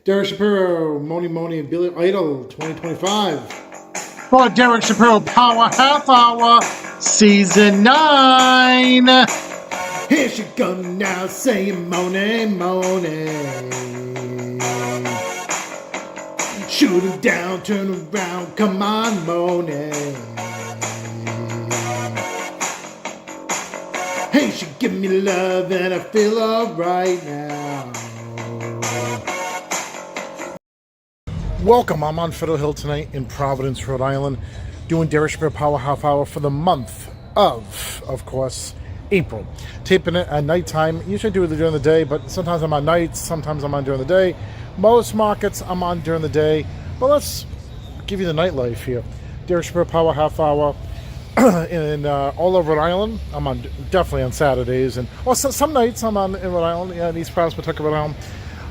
Derek Shapiro, Moni and Billy Idol 2025. For Derek Shapiro Power Half Hour, Season 9. Here she comes now saying Moni. Shoot her down, turn around, come on, Moni. Hey, she give me love and I feel alright now. Welcome, I'm on Fiddle Hill tonight in Providence, Rhode Island, doing Derek Shapiro Power Half Hour for the month of course, April. Taping it at nighttime. Usually I do it during the day, but sometimes I'm on nights, sometimes I'm on during the day. Most markets I'm on during the day, but let's give you the nightlife here. Derek Shapiro Power Half Hour in all over Rhode Island. I'm on definitely on Saturdays, and some nights I'm on in Rhode Island, in East Providence, Pawtucket, Rhode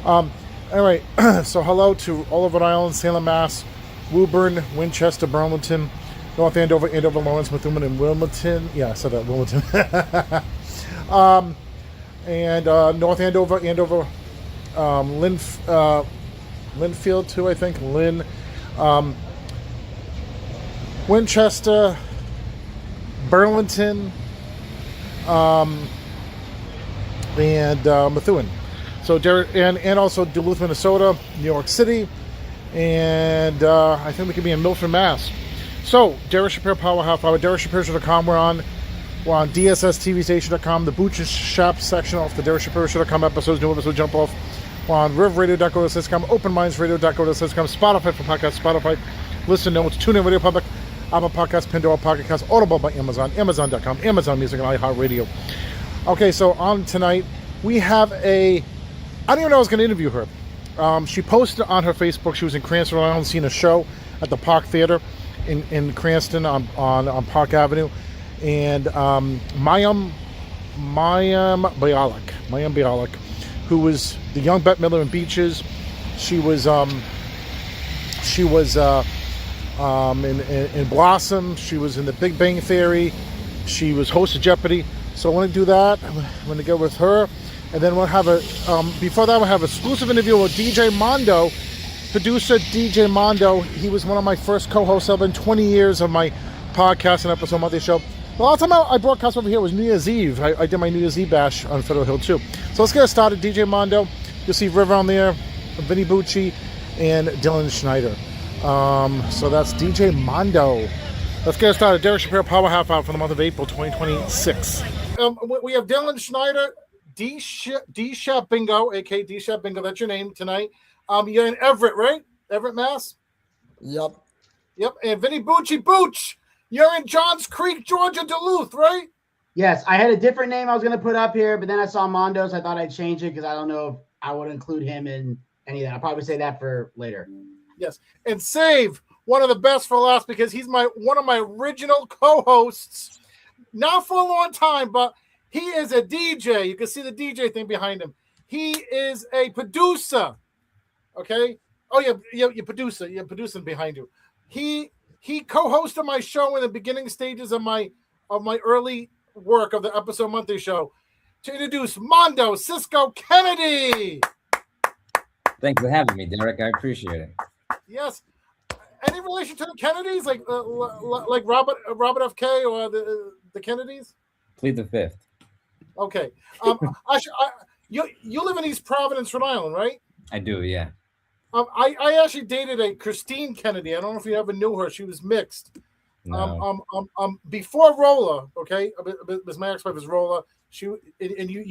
Island. Anyway, so hello to all of Rhode Island, Salem, Mass, Woburn, Winchester, Burlington, North Andover, Lawrence, Methuen, and Wilmington. Yeah, I said that, Wilmington. And North Andover, Linfield too, I think. Winchester, Burlington, and Methuen. So Derek, and also Duluth, Minnesota, New York City, and I think we could be in Milford, Mass. So Derek Shapiro Power Half Hour, DerekShapiro.com. We're on DSSTVStation.com, the Butcher Shop section off the DerekShapiro.com episodes. New episodes jump off. We're on RivRadio.co.com, OpenMindsRadio.co.com, Spotify for podcasts, Spotify, Listen Notes, TuneIn Radio Public, Apple Podcasts, Pandora Pocket Casts, Audible by Amazon, Amazon.com, Amazon Music, and iHeartRadio. Okay, so on tonight we have I didn't even know I was going to interview her. She posted on her Facebook. She was in Cranston, Rhode Island, seeing a show at the Park Theater in Cranston on Park Avenue. And Mayim Bialik, who was the young Bette Midler in Beaches. She was in Blossom. She was in The Big Bang Theory. She was host of Jeopardy. So I want to do that. I'm going to go with her. And then we'll have before that, we'll have an exclusive interview with DJ Mondo, producer DJ Mondo. He was one of my first co-hosts. I've been 20 years of my podcast and episode monthly show. The last time I broadcast over here was New Year's Eve. I did my New Year's Eve bash on Fiddle Hill too. So let's get it started. DJ Mondo. You'll see River on there, Vinny Bucci, and Dylan Schneider. So that's DJ Mondo. Let's get it started. Derek Shapiro Power Half Hour for the month of April 2026. We have Dylan Schneider. D-Shap Bingo, a.k.a. D-Shap Bingo. That's your name tonight. You're in Everett, right? Everett, Mass? Yep. And Vinny Bucci Booch, you're in Johns Creek, Georgia, Duluth, right? Yes, I had a different name I was going to put up here, but then I saw Mondo's. I thought I'd change it because I don't know if I would include him in any of that. I'll probably say that for later. Yes. And save one of the best for last because he's one of my original co-hosts. Not for a long time, but he is a DJ. You can see the DJ thing behind him. He is a producer. Okay? Oh, yeah, you're producer. You're producing behind you. He co-hosted my show in the beginning stages of my early work of the episode monthly show to introduce Mondo Cisco Kennedy. Thanks for having me, Derek. I appreciate it. Yes. Any relation to the Kennedys, like Robert F.K. or the Kennedys? Plead the fifth. Okay. You live in East Providence, Rhode Island, right? I do, yeah. I actually dated a Christine Kennedy. I don't know if you ever knew her. She was mixed. No. Before Rolla, okay, because my ex-wife is Rolla. You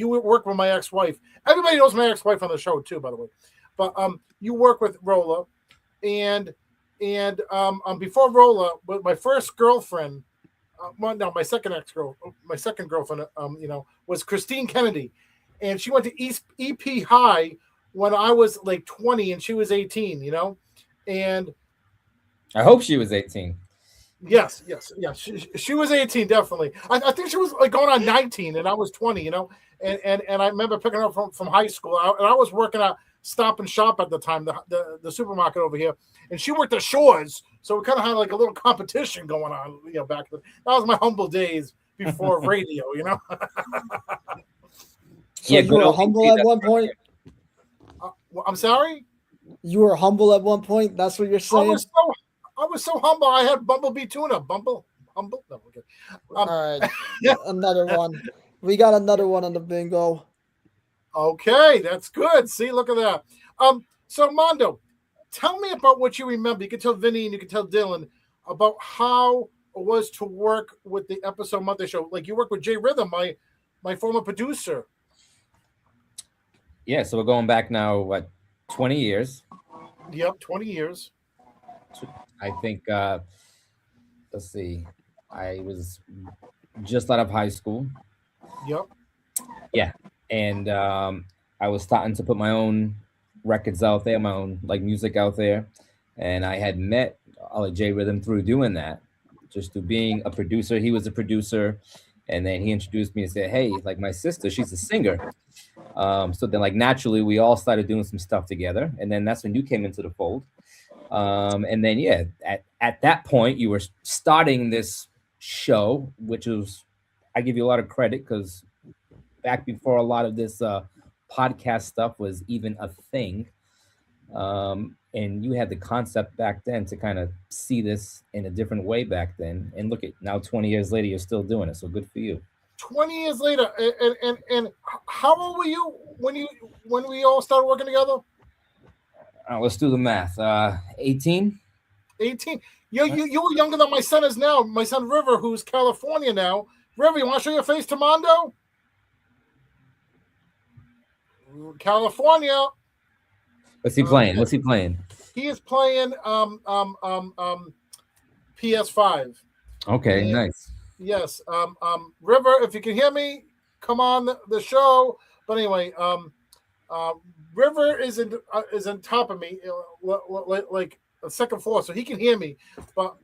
work with my ex-wife. Everybody knows my ex-wife on the show too, by the way. But you work with Rolla, and before Rolla, with my first girlfriend. My second girlfriend, was Christine Kennedy, and she went to EP High when I was like 20 and she was 18, and I hope she was 18. Yes. She was 18, definitely. I think she was like going on 19 and I was 20, and I remember picking her up from high school, and I was working at Stop and Shop at the time, the supermarket over here, and she worked at Shores, so we kind of had like a little competition going on, back then. That was my humble days before radio, So you were humble at one point? I'm sorry? You were humble at one point. That's what you're saying. I was so humble. I had Bumblebee tuna. Humble. No, okay. All right, another one. We got another one on the bingo. Okay, that's good. See, look at that. So Mondo, tell me about what you remember. You can tell Vinny and you can tell Dylan about how it was to work with the episode Monday show. Like you worked with Jay Rhythm, my former producer. Yeah, so we're going back now, what, 20 years? Yep, 20 years. I think, let's see, I was just out of high school. Yep. Yeah, and I was starting to put my own records out there, my own like music out there, and I had met Jay Rhythm through doing that, just through being a producer. He was a producer, and then he introduced me and said, "Hey, like my sister, she's a singer." So then, like naturally, we all started doing some stuff together, and then that's when you came into the fold. And then yeah, at that point, you were starting this show, which was, I give you a lot of credit because back before a lot of this podcast stuff was even a thing. And you had the concept back then to kind of see this in a different way back then. And look at now, 20 years later, you're still doing it. So good for you. 20 years later, and how old were you when we all started working together? Let's do the math. 18. 18. You were younger than my son is now. My son River, who's California now. River, you want to show your face to Mondo? California. What's he playing? What's he playing? He is playing PS5. Okay, and, nice. Yes. River, if you can hear me, come on the show. But anyway, River is in top of me, like a second floor, so he can hear me, but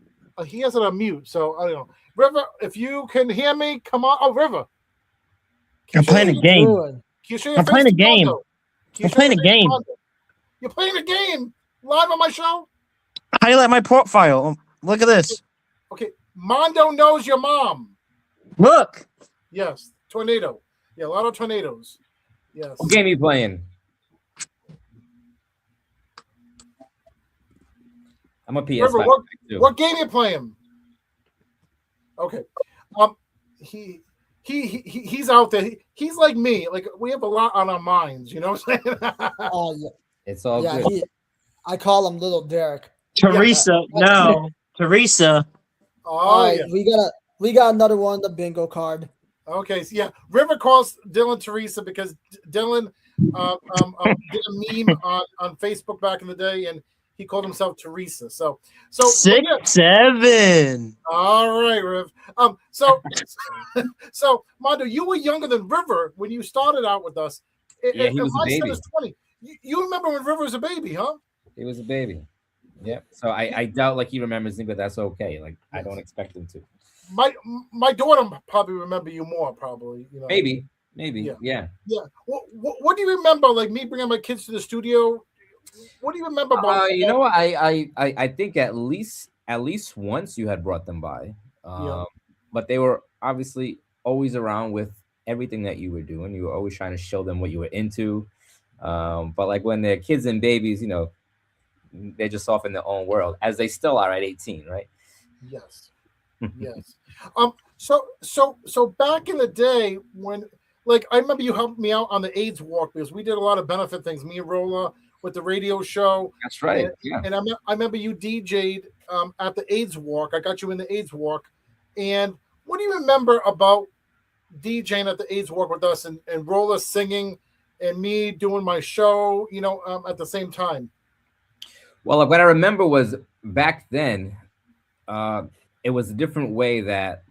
he has it on mute. So I don't know. River, if you can hear me, come on. Oh, River. I'm playing a game. I'm playing a game. I'm playing a game. You're playing a game live on my show? Highlight my profile. Look at this. Okay. Mondo knows your mom. Look. Yes. Tornado. Yeah, a lot of tornadoes. Yes. What game are you playing? I'm a PS5. River, what game you playing? Okay. He's out there. He's like me. Like we have a lot on our minds, you know what I'm saying? Oh yeah. It's all Yeah, good. I call him Little Derek. Teresa. No. Teresa. Oh, all right, yeah. we got another one on the bingo card. Okay, so yeah, River calls Dylan Teresa because Dylan did a meme on Facebook back in the day, and he called himself Teresa. So 6'7". All right, Riv. So Mondo, you were younger than River when you started out with us. Yeah, he was a my baby. son is 20. You remember when River was a baby, huh? He was a baby. Yeah. So I doubt like he remembers me, but that's okay. Like I don't expect him to. My daughter probably remember you more, probably. You know. Maybe. Yeah. What do you remember? Like me bringing my kids to the studio. What do you remember about? You know what? I think at least once you had brought them by. But they were obviously always around with everything that you were doing. You were always trying to show them what you were into. But like when they're kids and babies, you know, they're just off in their own world, as they still are at 18, right? Yes. Yes. So back in the day when, like, I remember you helped me out on the AIDS walk because we did a lot of benefit things. Me and Rolla with the radio show. That's right. And I remember you DJ'd at the AIDS walk. I got you in the AIDS walk. And what do you remember about DJing at the AIDS walk with us and Rolla singing and me doing my show, you know, at the same time? Well, what I remember was back then, it was a different way that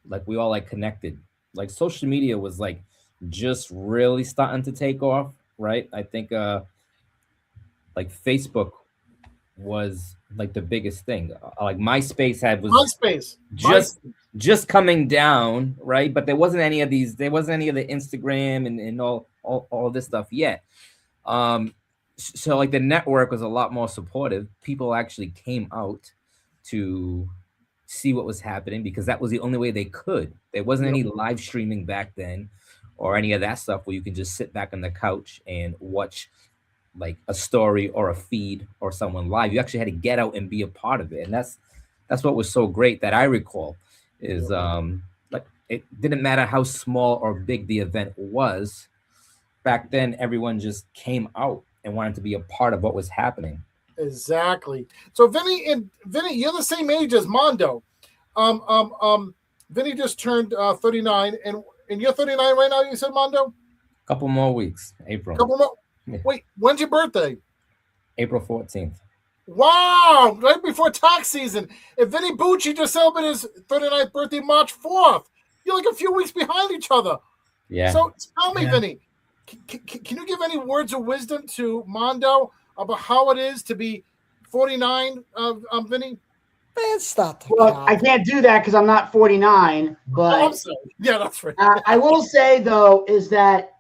like we all like connected. Like social media was like just really starting to take off, right? I think like Facebook was like the biggest thing. Like MySpace was just coming down, right? But there wasn't any of the Instagram and all this stuff yet. So like the network was a lot more supportive. People actually came out to see what was happening because that was the only way they could. There wasn't any live streaming back then or any of that stuff where you can just sit back on the couch and watch like a story or a feed or someone live. You actually had to get out and be a part of it, and that's what was so great that I recall is like it didn't matter how small or big the event was. Back then, everyone just came out and wanted to be a part of what was happening. Exactly. So Vinny, you're the same age as Mondo. Vinny just turned 39, and you're 39 right now. You said, Mondo. Couple more weeks, April. Couple more. Yeah. Wait, when's your birthday? April 14th. Wow, right before tax season. And Vinny Bucci just celebrated his 39th birthday March 4th. You're like a few weeks behind each other. Yeah. So tell me, Vinny, can you give any words of wisdom to Mondo about how it is to be 49, Vinny? Man, stop. Well, I can't do that because I'm not 49. But yeah, that's right. I will say though is that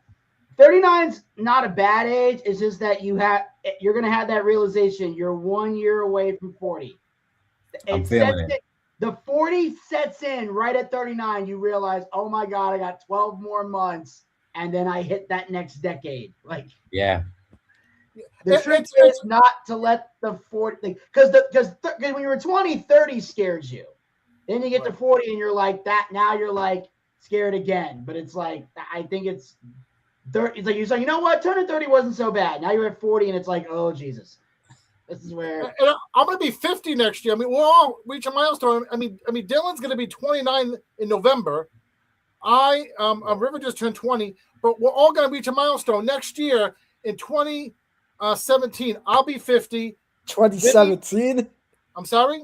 39's not a bad age. It's just that you're gonna have that realization. You're 1 year away from 40. The 40 sets in right at 39. You realize, oh my God, I got 12 more months, and then I hit that next decade. Like, yeah. The trick is not to let the 40, because when you were 20, 30 scared you. Then you get to 40 and you're like that. Now you're like scared again. But it's like, I think it's 30. It's like you're saying, you know what? Turning 30 wasn't so bad. Now you're at 40 and it's like, oh, Jesus. This is where. And I'm going to be 50 next year. I mean, we'll all reach a milestone. I mean, Dylan's going to be 29 in November. River just turned 20, but we're all going to reach a milestone next year in 2017. I'll be 50. 2017? I'm sorry?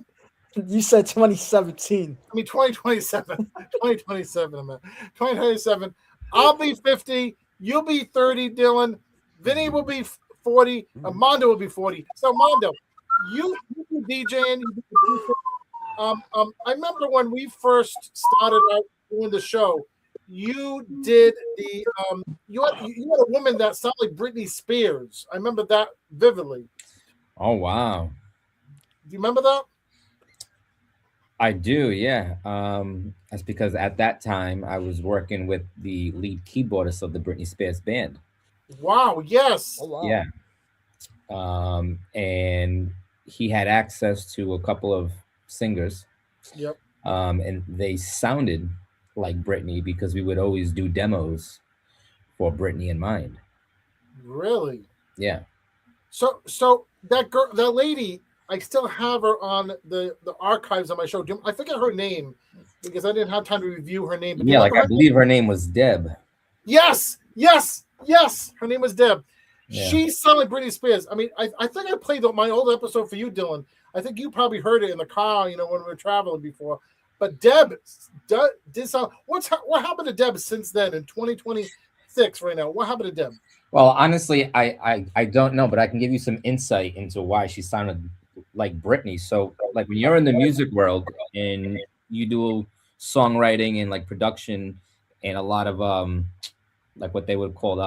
You said 2017. I mean, 2027. 2027, I'm at. 2027. I'll be 50. You'll be 30, Dylan. Vinny will be 40. Mondo will be 40. So, Mondo, you be DJing. I remember when we first started out doing the show, you did the you had a woman that sounded like Britney Spears. I remember that vividly. Oh wow. Do you remember that? I do, yeah. That's because at that time I was working with the lead keyboardist of the Britney Spears band. Wow, yes. Oh, wow. Yeah. And he had access to a couple of singers. Yep. And they sounded like Britney because we would always do demos for Britney in mind. Really? Yeah. So that girl, that lady, I still have her on the archives on my show. I forget her name because I didn't have time to review her name. Yeah, like I believe her name was Deb. Yes. Her name was Deb. Yeah. She sounded like Britney Spears. I mean, I think I played my old episode for you, Dylan. I think you probably heard it in the car, when we were traveling before. But Deb did sound. What happened to Deb since then in 2026 right now? What happened to Deb? Well, honestly, I don't know, but I can give you some insight into why she sounded like Britney. So, like when you're in the music world and you do songwriting and like production and a lot of like what they would call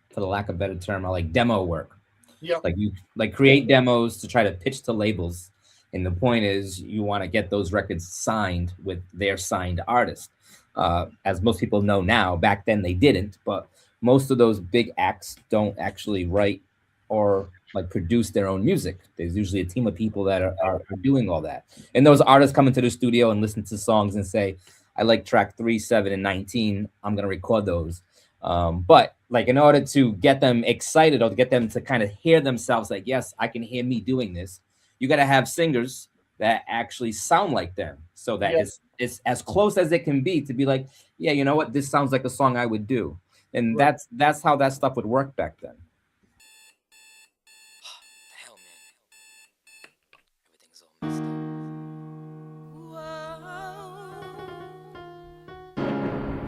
for the lack of a better term, like demo work. Yeah. Like you create demos to try to pitch to labels. And the point is you want to get those records signed with their signed artist. As most people know now, back then they didn't, but most of those big acts don't actually write or like produce their own music. There's usually a team of people that are doing all that. And those artists come into the studio and listen to songs and say, I like track 3, 7, and 19. I'm going to record those. But like in order to get them excited or to get them to kind of hear themselves like, yes, I can hear me doing this. You got to have singers that actually sound like them. So that it's as close as it can be to be like, yeah, you know what? This sounds like a song I would do. And that's how that stuff would work back then. Hell, man. Everything's all messed up.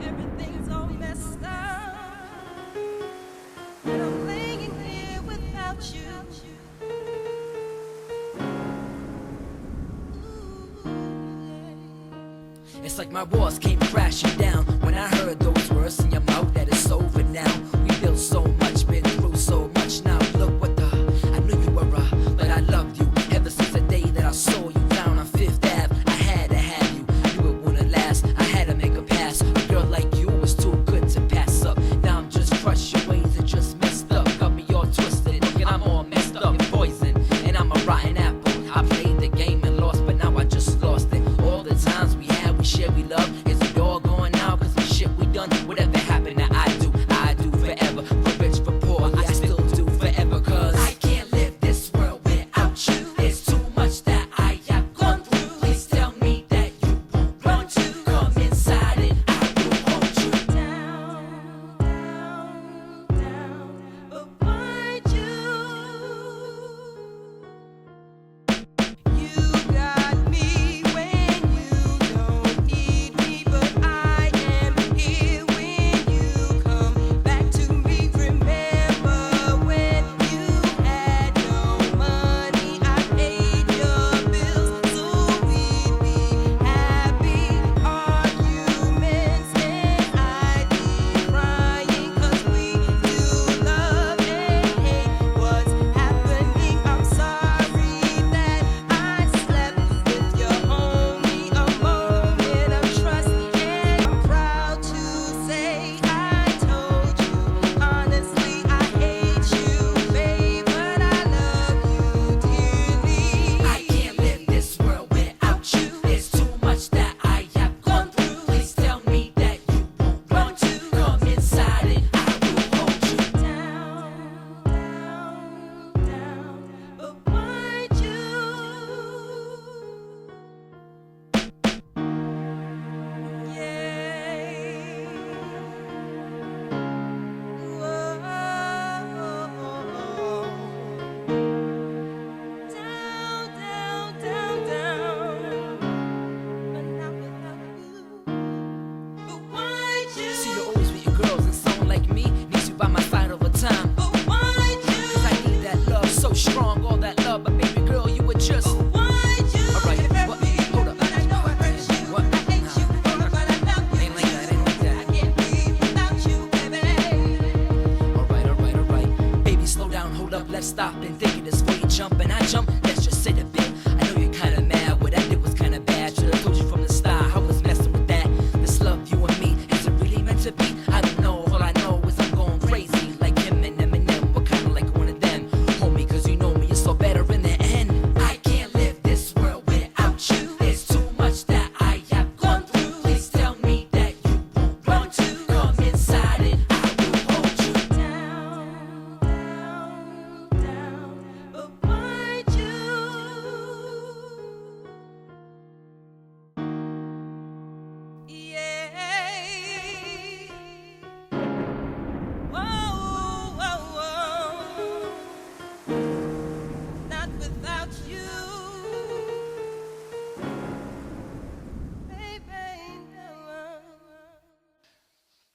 Everything's all messed up. And I'm laying here without you. It's like my walls came crashing down when I heard those words in your mouth that it's over now. We built so much, been through so much. Now look what I knew you were but I loved you ever since the day that I saw you down on 5th Ave. I had to have you, knew it wouldn't last. I had to make a pass. A girl like you was too good to pass up. Now I'm just crushed your ways and press stop and thinking it's for you jump, and I jump, let's just sit a bit. I know you're kinda mad, what I did was kinda bad. Should've told you from the start, I was messing with that. This love, you and me, is it really meant to be? I don't know, all I know is I'm going crazy. Like him and Eminem, we're kinda like one of them. Homie, cause you know me, it's so better in the end. I can't live this world without you. There's too much that I have gone through. Please tell me that you won't want to come inside and I will hold you down, but why'd you? Yeah. Whoa, whoa, whoa. Not without you. Baby, no.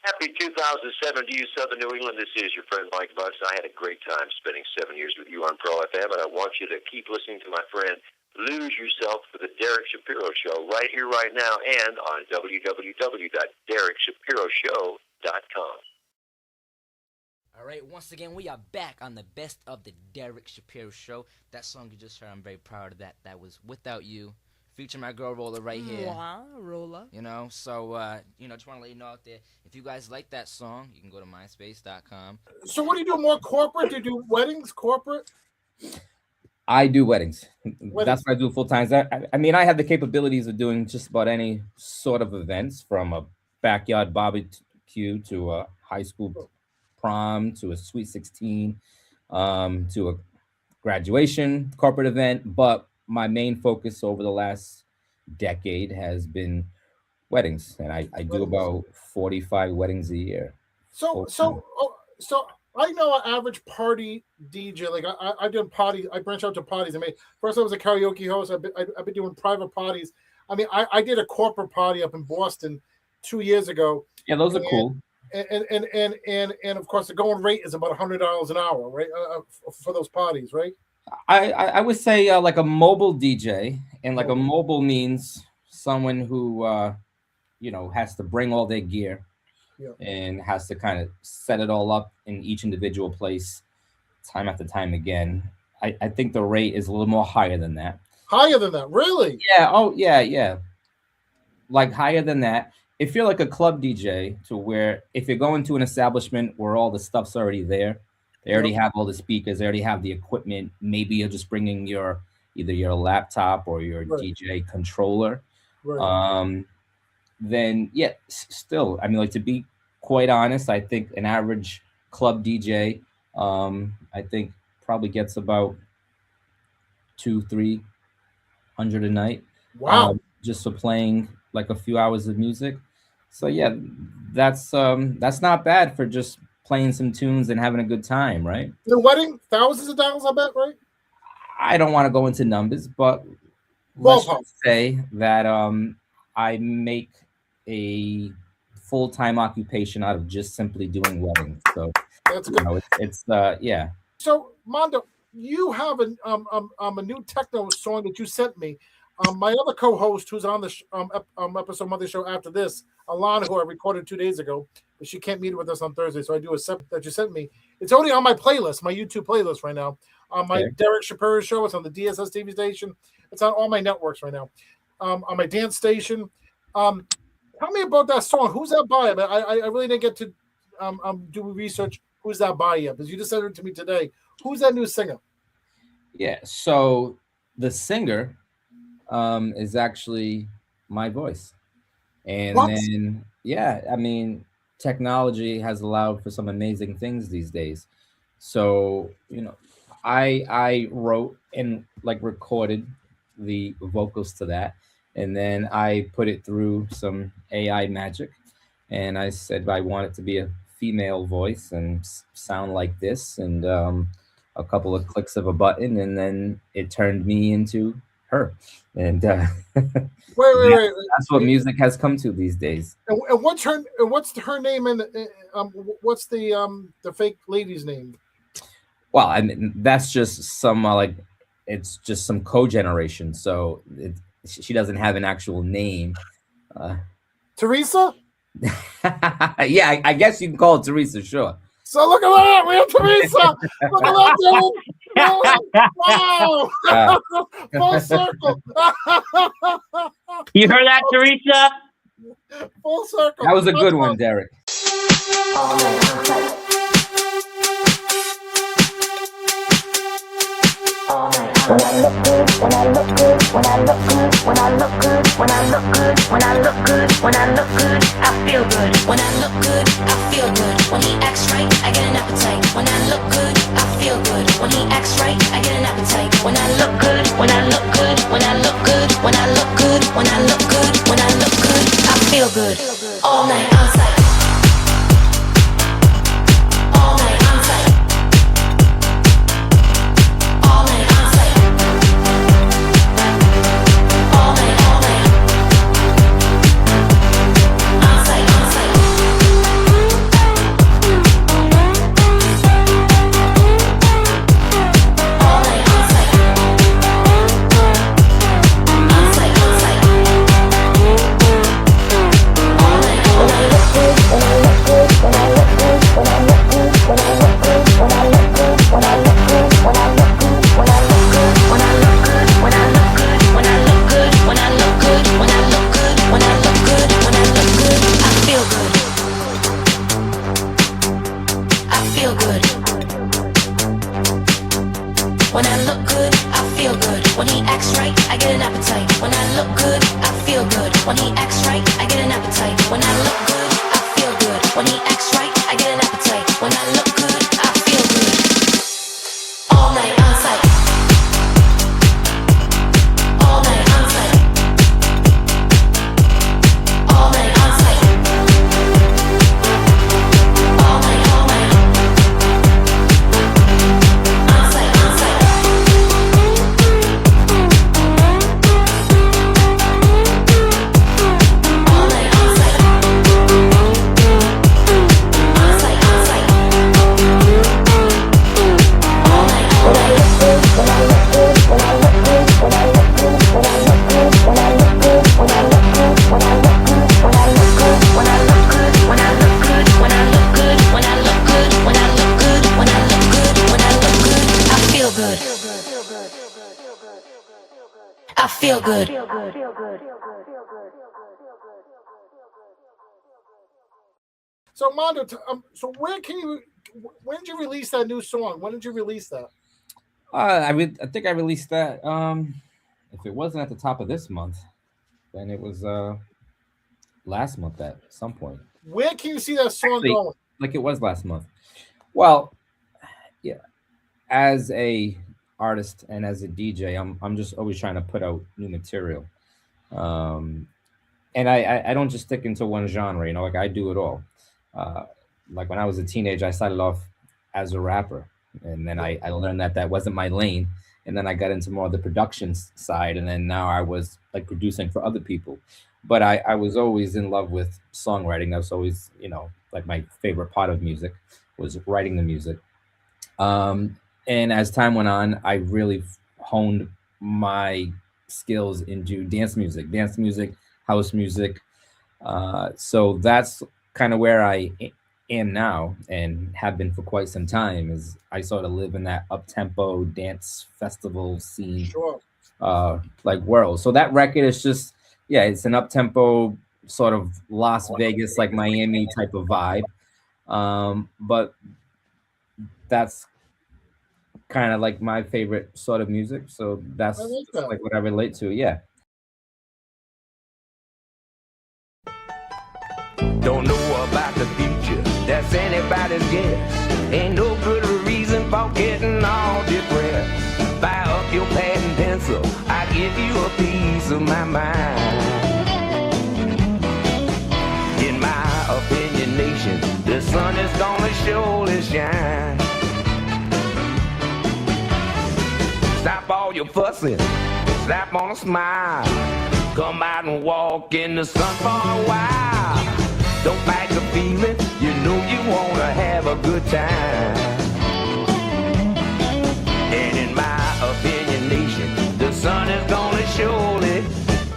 Happy 2007 to you, Southern New England. This is your friend Mike Butts. I had a great time spending 7 years with you on Pro FM, and I want you to keep listening to my friend Lose Yourself for the Derek Shapiro Show right here, right now, and on www.derekshapiroShow.com. All right, once again, we are back on the best of the Derek Shapiro Show. That song you just heard, I'm very proud of that. That was Without You, featuring my girl Roller right here. Wow, Rolla. You know, so, just want to let you know out there, if you guys like that song, you can go to myspace.com. So what do you do? More corporate? Do you do weddings, corporate? I do weddings. That's what I do full time. I mean, I have the capabilities of doing just about any sort of events, from a backyard barbecue to a high school prom to a sweet 16, to a graduation corporate event. But my main focus over the last decade has been weddings, and I do about 45 weddings a year. So I know an average party DJ. Like I've done parties. I branch out to parties. I mean, first I was a karaoke host. I've been doing private parties. I mean, I did a corporate party up in Boston 2 years ago. Yeah, those are cool. And of course the going rate is about $100 an hour, right? For those parties, right? I would say like a mobile DJ, and like a mobile means someone who has to bring all their gear. Yeah. And has to kind of set it all up in each individual place time after time again. I think the rate is a little more higher than that. Higher than that? Really? Yeah. Oh, yeah. Like higher than that. If you're like a club DJ, to where if you're going to an establishment where all the stuff's already there, they already have all the speakers, they already have the equipment. Maybe you're just bringing either your laptop or your DJ controller. Right. Then still, I mean, like, to be quite honest, I think an average club DJ, I think probably gets about $200-300 a night. Wow. Just for playing like a few hours of music. So yeah, that's not bad for just playing some tunes and having a good time, right? The wedding, thousands of dollars, I bet, right? I don't want to go into numbers, but let's just say that I make a full-time occupation out of just simply doing weddings. So that's good. It's yeah. So Mondo, you have a new techno song that you sent me. My other co-host, who's on the episode Monday show after this, Alana, who I recorded 2 days ago, but she can't meet with us on Thursday, so I do a separate that you sent me. It's only on my playlist, my YouTube playlist right now. On my Derek Shapiro show, it's on the DSS TV station. It's on all my networks right now. On my dance station. Tell me about that song. Who's that by? I really didn't get to do research. Who's that by yet? Because you just sent it to me today. Who's that new singer? Yeah, so the singer is actually my voice. And then, I mean, technology has allowed for some amazing things these days. So, I wrote and like recorded the vocals to that. And then I put it through some AI magic, and I said I want it to be a female voice and sound like this, and a couple of clicks of a button, and then it turned me into her. And wait. That's what music has come to these days. And what's her name? And what's the fake lady's name? Well, I mean, that's just some it's just some co-generation. So she doesn't have an actual name. Teresa? Yeah, I guess you can call it Teresa, sure. So look at that. We have Teresa. Look at that, dude. Wow! Full circle. You heard that, Teresa? Full circle. That was a good one, Derek. When I look good, when I look good, when I look good, when I look good, when I look good, when I look good, when I look good, I feel good. When I look good, I feel good. When he acts right, I get an appetite. When I look good, I feel good. When he acts right, I get an appetite. When I look good, when I look good, when I look good, when I look good, when I look good, when I look good, I feel good. All night on sight. All night on sight. All night on sight. All night, all night. On sight, on sight. All night on sight. On sight, on sight. All night, all night. When I look good, when I look good, when I look good, when I look good, when I look good, when I look good, when I look good, when I look good, when I look good, when I look good, when I look good, when I look good, when I look good, when I look good, when I look good, I feel good. I feel good. When I look good, I feel good. When he acts right, I get an appetite. When I look good, I feel good. When he acts right, I get an appetite. When I look good, I feel good. When he acts right, I get an appetite. When I look good, I feel good. All night on sight. All night on sight. All night on sight. All night, all night. On sight, on sight. All night on sight. On sight, on sight. All night, all night. When I look good, when I look good, when I look good, when I look good, when I look good, when I look good, when I look good, when I look good, when I look good, when I look good, when I look good, when I look good, when I look good, when I look good, when I look good, I feel good. I feel good. So Mondo, so when did you release that new song? When did you release that? I think I released that. If it wasn't at the top of this month, then it was last month at some point. Where can you see that song Actually, going? like it was last month. Well, yeah. As a artist and as a DJ, I'm just always trying to put out new material. And I don't just stick into one genre, you know, like I do it all. Like when I was a teenager, I started off as a rapper, and then I learned that wasn't my lane. And then I got into more of the production side, and then now I was like producing for other people. But I was always in love with songwriting. That was always, you know, like my favorite part of music was writing the music. And as time went on, I really honed my skills into dance music, house music. So that's kind of where I am now and have been for quite some time. Is I sort of live in that up-tempo dance festival scene, Sure. like world. So that record is just, yeah, it's an up-tempo sort of Las Vegas, like Miami type of vibe. But that's kind of like my favorite sort of music. So that's like what I relate to. Yeah. Don't know about the future, that's anybody's guess. Ain't no good reason for getting all depressed. Fire up your pad and pencil, I give you a piece of my mind. In my opinion, nation, the sun is gonna surely shine. Stop all your fussing, slap on a smile. Come out and walk in the sun for a while. Don't fight the feeling, you know you wanna have a good time. And in my opinion, nation, the sun is gonna surely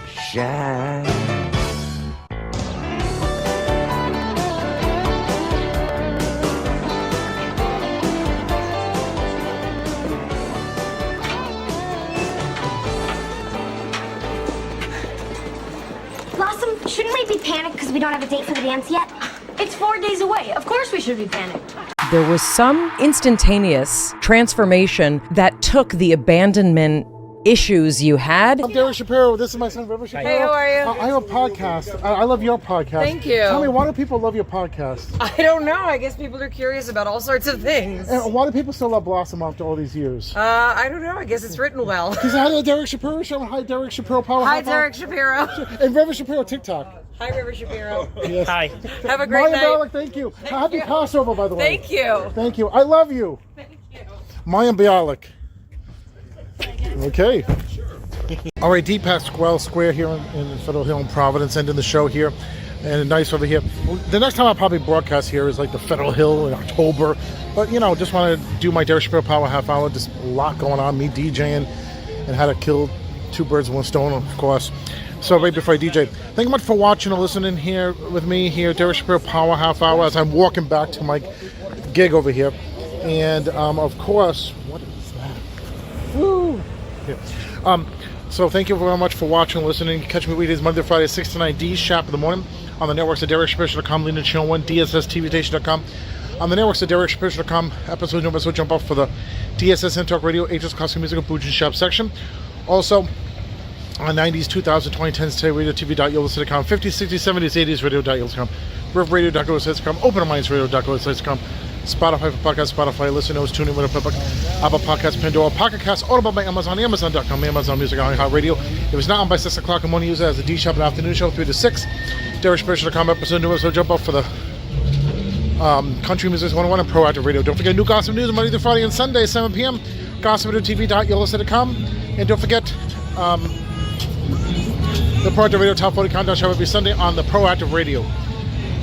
shine. panicked because we don't have a date for the dance yet? It's 4 days away. Of course we should be panicked. There was some instantaneous transformation that took the abandonment issues you had. I'm Derek Shapiro. This is my son, River Shapiro. Hey, how are you? I have a podcast. I love your podcast. Thank you. Tell me, why do people love your podcast? I don't know. I guess people are curious about all sorts of things. And why do people still love Blossom after all these years? I don't know. I guess it's written well. Because hi, the Derek Shapiro Show. Hi, Derek Shapiro Power. Hi, Derek Shapiro. And River Shapiro TikTok. Hi, River Shapiro. Yes. Hi. Have a great night. Bialik, thank you. Happy Passover, by the way. Thank you. Thank you. I love you. Thank you. Mayim Bialik. Okay. All right, deep past Square here in Federal Hill in Providence, ending the show here. And nice over here. The next time I'll probably broadcast here is like the Federal Hill in October. But, just want to do my Derek Shapiro Power Half Hour. Just a lot going on. Me DJing and how to kill two birds with one stone, of course. So right before I DJ, thank you much for watching or listening here with me here, Derek Shapiro Power Half Hour, as I'm walking back to my gig over here. And, of course, what is that? Woo! Yeah. So thank you very much for watching and listening. Catch me weekdays Monday to Friday, 6 to 9, D Shap in the morning on the networks at DerekShapiro.com, Leading Channel 1, DSSTVStation.com. On the networks at DerekShapiro.com, episode numbers will jump off for the DSS and Talk Radio, HS Classic Music and Boojin Shop section. Also, on 90s, 2000s, 2010s, today, radio.TV.yolasite.com, 50s, 60s, 70s, 80s, radio.yolasite.com, riffradio.go.com, openmindsradio.go.com, Spotify for podcasts, Spotify, Listen Notes, TuneIn, Winner Public, Apple Podcasts, Pandora, Pocket Cast, Audible by Amazon, Amazon.com, Amazon Music, iHeartRadio. If it's not on by 6 o'clock, I'm going to use it as a D Shop and afternoon show, 3 to 6. DerekShapiro.com, episode new episode, jump off for the Country Music 101 and Proactive Radio. Don't forget new gossip news Monday through Friday and Sunday, 7 p.m. GossipRadioTV.yolasite.com. And don't forget the Proactive Radio Top 40 Countdown Show every Sunday on the Proactive Radio.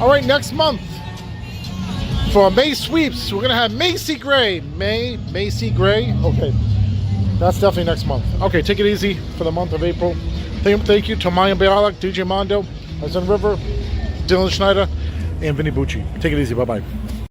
All right, next month for May Sweeps, we're going to have Macy Gray. Macy Gray? Okay. That's definitely next month. Okay, take it easy for the month of April. Thank you to Mayim Bialik, DJ Mondo, Zen River, Dylan Schneider, and Vinny Bucci. Take it easy. Bye-bye.